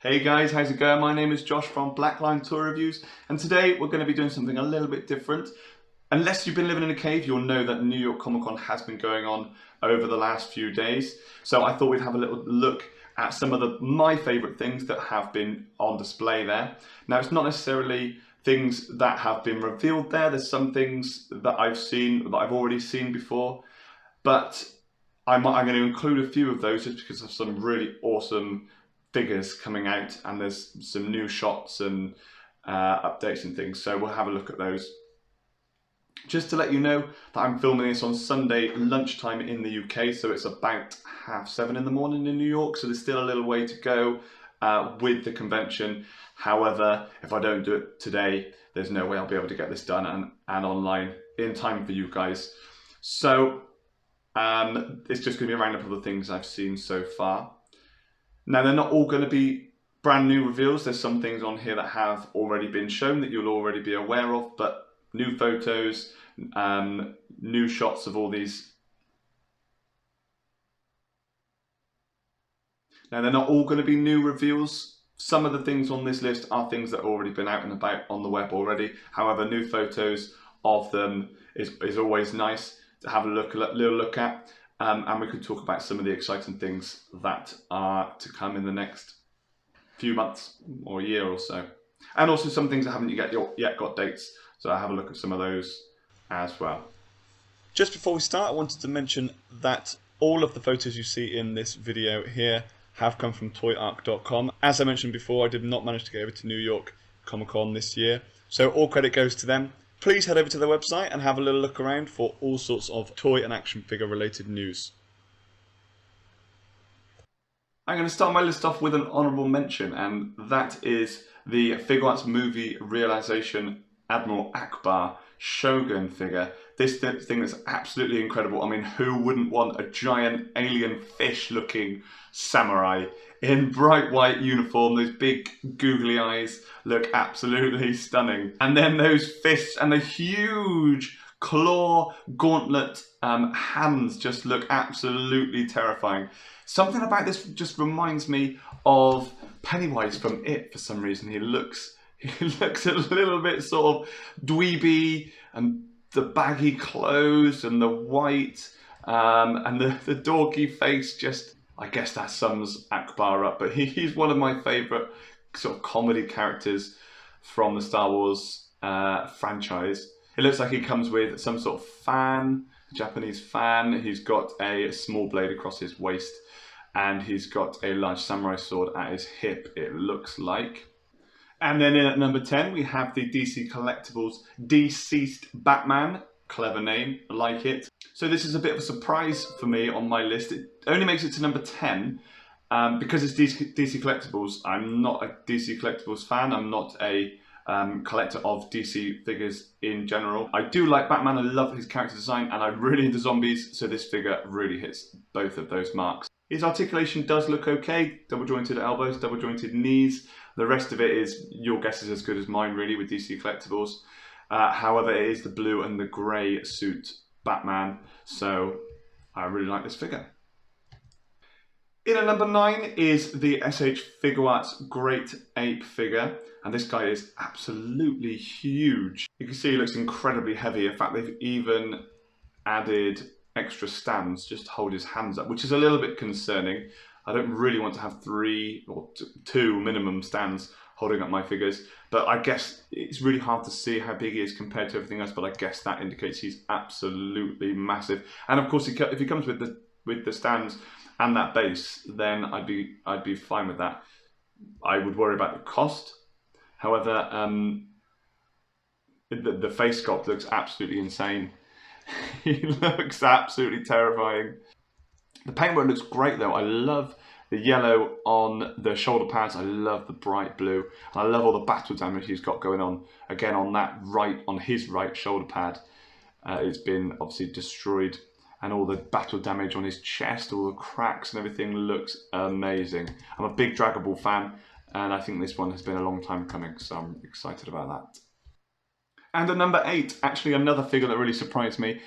Hey guys, how's it going? My name is Josh from Blackline Toy Reviews, and today we're going to be doing something a little bit different. Unless you've been living in a cave, you'll know that New York Comic Con has been going on over the last few days. So I thought we'd have a little look at some of my favourite things that have been on display there. Now, it's not necessarily things that have been revealed there. There's some things that I've already seen before, but I'm going to include a few of those just because of some really awesome figures coming out, and there's some new shots and updates and things, so we'll have a look at those. Just to let you know that I'm filming this on Sunday lunchtime in the UK, so it's about 7:30 in the morning in New York, so there's still a little way to go with the convention. However, if I don't do it today, there's no way I'll be able to get this done and online in time for you guys. So it's just going to be a roundup of the things I've seen so far. Now, they're not all going to be brand new reveals. There's some things on here that have already been shown that you'll already be aware of, but new photos, new shots of all these. Now, they're not all going to be new reveals. Some of the things on this list are things that have already been out and about on the web already. However, new photos of them is always nice to have a little look at. And we could talk about some of the exciting things that are to come in the next few months or a year or so. And also some things that haven't yet got dates. So I'll have a look at some of those as well. Just before we start, I wanted to mention that all of the photos you see in this video here have come from toyark.com. As I mentioned before, I did not manage to get over to New York Comic Con this year, so all credit goes to them. Please head over to their website and have a little look around for all sorts of toy and action figure related news. I'm going to start my list off with an honourable mention, and that is the Figuarts movie realisation Admiral Akbar Shogun figure. This thing is absolutely incredible. I mean, who wouldn't want a giant alien fish looking samurai in bright white uniform? Those big googly eyes look absolutely stunning. And then those fists and the huge claw gauntlet hands just look absolutely terrifying. Something about this just reminds me of Pennywise from It for some reason. He looks a little bit sort of dweeby, and the baggy clothes and the white and the dorky face, just, I guess that sums Akbar up. But he's one of my favourite sort of comedy characters from the Star Wars franchise. It looks like he comes with some sort of fan, Japanese fan. He's got a small blade across his waist, and he's got a large samurai sword at his hip, it looks like. And then in at number 10, we have the DC Collectibles Deceased Batman. Clever name, I like it. So this is a bit of a surprise for me on my list. It only makes it to number 10 because it's DC Collectibles. I'm not a DC Collectibles fan. I'm not a collector of DC figures in general. I do like Batman. I love his character design, and I'm really into zombies. So this figure really hits both of those marks. His articulation does look okay. Double jointed elbows, double jointed knees. The rest of it is, your guess is as good as mine really with DC Collectibles. However, it is the blue and the grey suit Batman, so I really like this figure. In at number 9 is the SH Figuarts Great Ape figure, and this guy is absolutely huge. You can see he looks incredibly heavy. In fact, they've even added extra stands just to hold his hands up, which is a little bit concerning. I don't really want to have 3 or 2 minimum stands holding up my figures, but I guess it's really hard to see how big he is compared to everything else, but I guess that indicates he's absolutely massive. And of course, if he comes with the stands and that base, then I'd be fine with that. I would worry about the cost. However, the face sculpt looks absolutely insane. He looks absolutely terrifying. The paintwork looks great though. I love the yellow on the shoulder pads. I love the bright blue. And I love all the battle damage he's got going on. Again, on his right shoulder pad, it's been obviously destroyed. And all the battle damage on his chest, all the cracks and everything looks amazing. I'm a big Dragon Ball fan, and I think this one has been a long time coming, so I'm excited about that. And at number 8, actually another figure that really surprised me,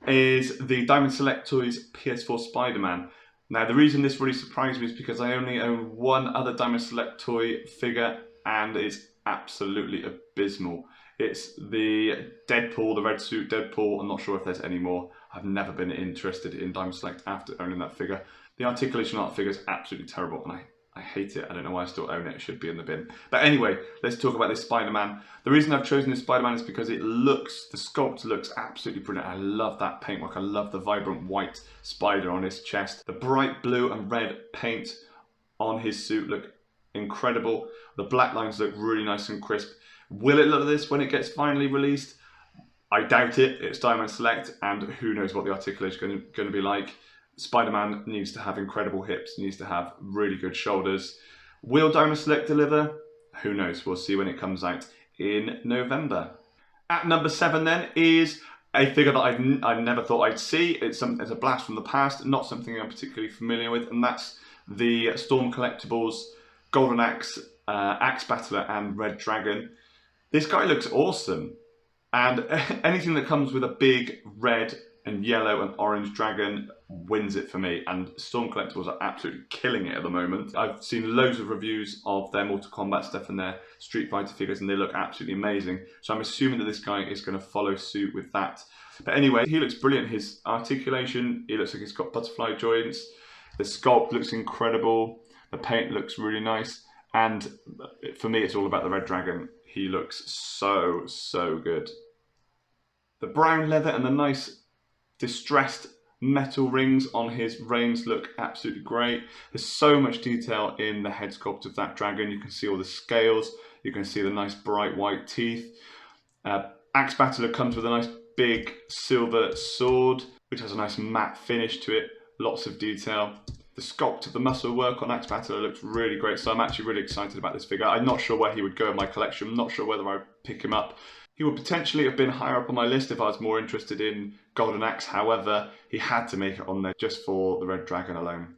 is the Diamond Select Toys PS4 Spider-Man. Now, the reason this really surprised me is because I only own one other Diamond Select toy figure, and it's absolutely abysmal. It's the Deadpool, the red suit Deadpool. I'm not sure if there's any more. I've never been interested in Diamond Select after owning that figure. The articulation on that figure is absolutely terrible, and I hate it. I don't know why I still own it. It should be in the bin. But anyway, let's talk about this Spider-Man. The reason I've chosen this Spider-Man is because the sculpt looks absolutely brilliant. I love that paintwork. I love the vibrant white spider on his chest. The bright blue and red paint on his suit look incredible. The black lines look really nice and crisp. Will it look like this when it gets finally released? I doubt it. It's Diamond Select, and who knows what the articulation is going to be like. Spider-Man needs to have incredible hips, needs to have really good shoulders. Will Diamond Select deliver? Who knows? We'll see when it comes out in November. At number 7 then is a figure that I never thought I'd see. It's a blast from the past, not something I'm particularly familiar with, and that's the Storm Collectibles Golden Axe, Axe Battler and Red Dragon. This guy looks awesome, and anything that comes with a big red and yellow and orange dragon wins it for me, and Storm Collectibles are absolutely killing it at the moment. I've seen loads of reviews of their Mortal Kombat stuff and their Street Fighter figures, and they look absolutely amazing, so I'm assuming that this guy is going to follow suit with that. But anyway, he looks brilliant. His articulation, he looks like he's got butterfly joints, the sculpt looks incredible, the paint looks really nice, and for me it's all about the Red Dragon. He looks so good. The brown leather and the nice distressed metal rings on his reins look absolutely great. There's so much detail in the head sculpt of that dragon. You can see all the scales, you can see the nice bright white teeth. Axe Battler comes with a nice big silver sword, which has a nice matte finish to it, lots of detail. The sculpt of the muscle work on Axe Battler looks really great, so I'm actually really excited about this figure. I'm not sure where he would go in my collection. I'm not sure whether I'd pick him up. He would potentially have been higher up on my list if I was more interested in Golden Axe. However, he had to make it on there just for the Red Dragon alone.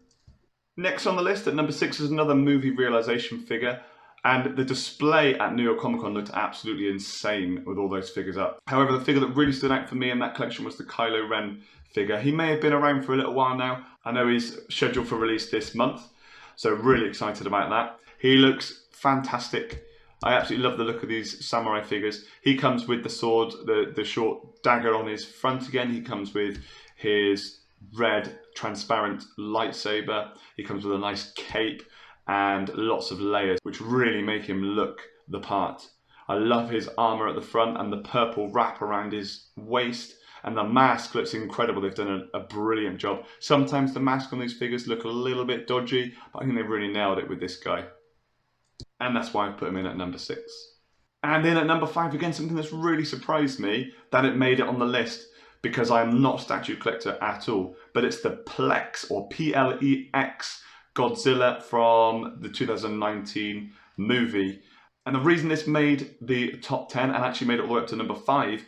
Next on the list at number 6 is another movie realization figure, and the display at New York Comic Con looked absolutely insane with all those figures up. However, the figure that really stood out for me in that collection was the Kylo Ren figure. He may have been around for a little while now. I know he's scheduled for release this month, so really excited about that. He looks fantastic. I absolutely love the look of these samurai figures. He comes with the sword, the short dagger on his front again. He comes with his red transparent lightsaber. He comes with a nice cape and lots of layers, which really make him look the part. I love his armor at the front and the purple wrap around his waist. And the mask looks incredible. They've done a brilliant job. Sometimes the mask on these figures look a little bit dodgy, but I think they've really nailed it with this guy. And that's why I've put him in at number 6. And then at number 5, again, something that's really surprised me that it made it on the list, because I'm not a statue collector at all, but it's the Plex, or Plex, Godzilla from the 2019 movie. And the reason this made the top 10 and actually made it all the way up to number 5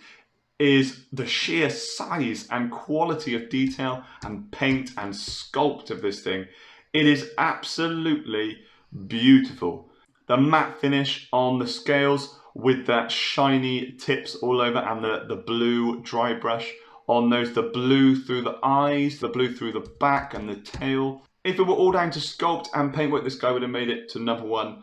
is the sheer size and quality of detail and paint and sculpt of this thing. It is absolutely beautiful. The matte finish on the scales with that shiny tips all over, and the blue dry brush on those, the blue through the eyes, the blue through the back and the tail. If it were all down to sculpt and paintwork, this guy would have made it to number 1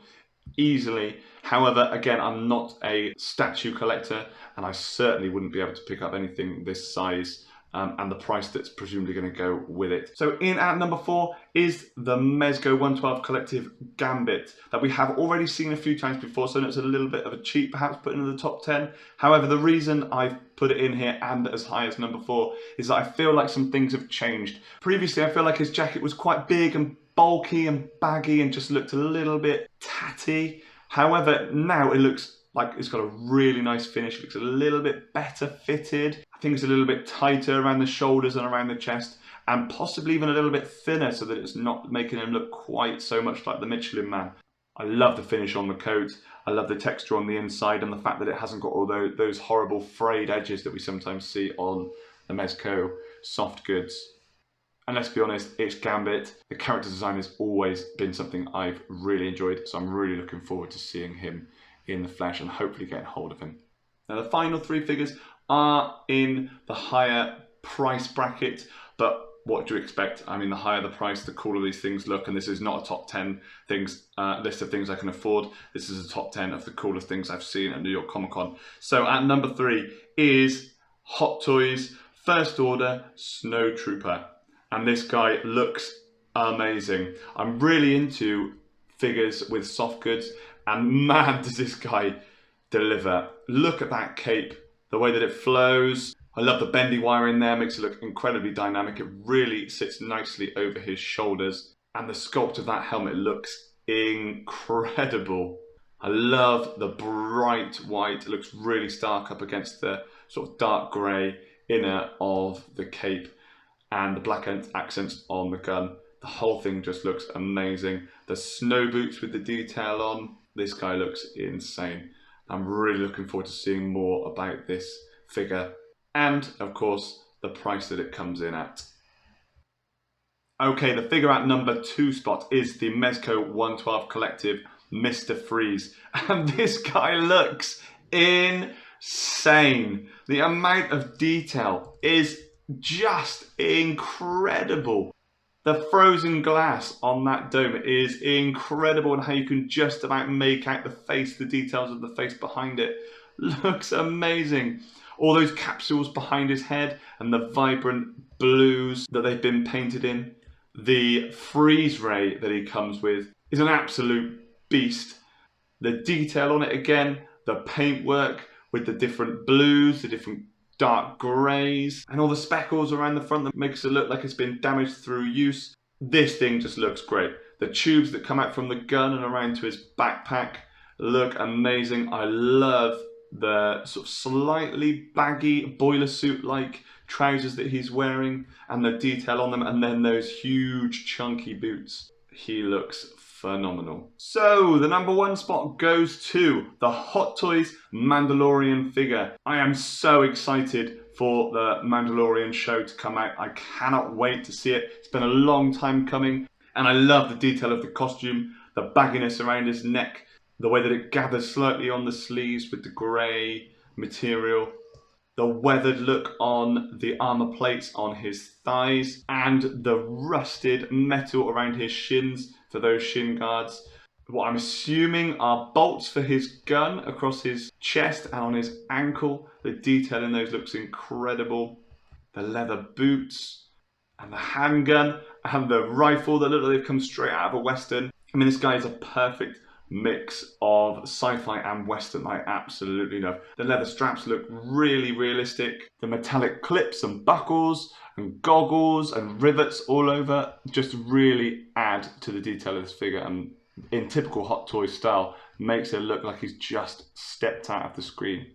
easily. However, again, I'm not a statue collector, and I certainly wouldn't be able to pick up anything this size and the price that's presumably going to go with it. So in at number 4 is the Mezco 112 Collective Gambit that we have already seen a few times before, so it's a little bit of a cheat perhaps putting in the top 10. However, the reason I've put it in here and as high as number 4 is that I feel like some things have changed. Previously, I feel like his jacket was quite big and bulky and baggy and just looked a little bit tatty. However, now it looks like it's got a really nice finish. It looks a little bit better fitted. I think it's a little bit tighter around the shoulders and around the chest, and possibly even a little bit thinner so that it's not making him look quite so much like the Michelin Man. I love the finish on the coat. I love the texture on the inside and the fact that it hasn't got all those horrible frayed edges that we sometimes see on the Mezco soft goods. And let's be honest, it's Gambit. The character design has always been something I've really enjoyed, so I'm really looking forward to seeing him in the flesh and hopefully getting hold of him. Now the final 3 figures are in the higher price bracket, but what do you expect? I mean, the higher the price, the cooler these things look, and this is not a top 10 things list of things I can afford. This is a top 10 of the coolest things I've seen at New York Comic Con. So at number 3 is Hot Toys First Order Snow Trooper. And this guy looks amazing. I'm really into figures with soft goods, and man, does this guy deliver. Look at that cape, the way that it flows. I love the bendy wire in there, makes it look incredibly dynamic. It really sits nicely over his shoulders, and the sculpt of that helmet looks incredible. I love the bright white. It looks really stark up against the sort of dark grey inner of the cape and the black accents on the gun. The whole thing just looks amazing. The snow boots with the detail on, this guy looks insane. I'm really looking forward to seeing more about this figure, and of course the price that it comes in at. Okay, the figure at number 2 spot is the Mezco 112 Collective Mr. Freeze, and this guy looks insane. The amount of detail is just incredible. The frozen glass on that dome is incredible, and how you can just about make out the face, the details of the face behind it. Looks amazing. All those capsules behind his head and the vibrant blues that they've been painted in. The freeze ray that he comes with is an absolute beast. The detail on it again, the paintwork with the different blues, the different dark greys, and all the speckles around the front that makes it look like it's been damaged through use. This thing just looks great. The tubes that come out from the gun and around to his backpack look amazing. I love the sort of slightly baggy boiler suit-like trousers that he's wearing and the detail on them, and then those huge chunky boots. He looks phenomenal. So the number 1 spot goes to the Hot Toys Mandalorian figure. I am so excited for the Mandalorian show to come out. I cannot wait to see it. It's been a long time coming, and I love the detail of the costume, the bagginess around his neck, the way that it gathers slightly on the sleeves with the grey material, the weathered look on the armor plates on his thighs, and the rusted metal around his shins for those shin guards. What I'm assuming are bolts for his gun across his chest and on his ankle. The detail in those looks incredible. The leather boots and the handgun and the rifle that look like they've come straight out of a Western. I mean, this guy is a perfect mix of sci-fi and Western. I absolutely love. The leather straps look really realistic. The metallic clips and buckles and goggles and rivets all over just really add to the detail of this figure, and in typical Hot Toys style makes it look like he's just stepped out of the screen.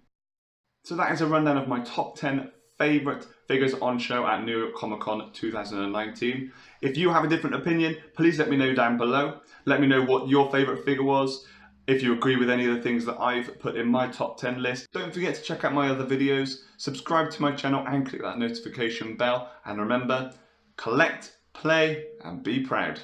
So that is a rundown of my top 10 favourite figures on show at New York Comic Con 2019. If you have a different opinion, please let me know down below. Let me know what your favourite figure was. If you agree with any of the things that I've put in my top 10 list, don't forget to check out my other videos, subscribe to my channel and click that notification bell. And remember, collect, play and be proud.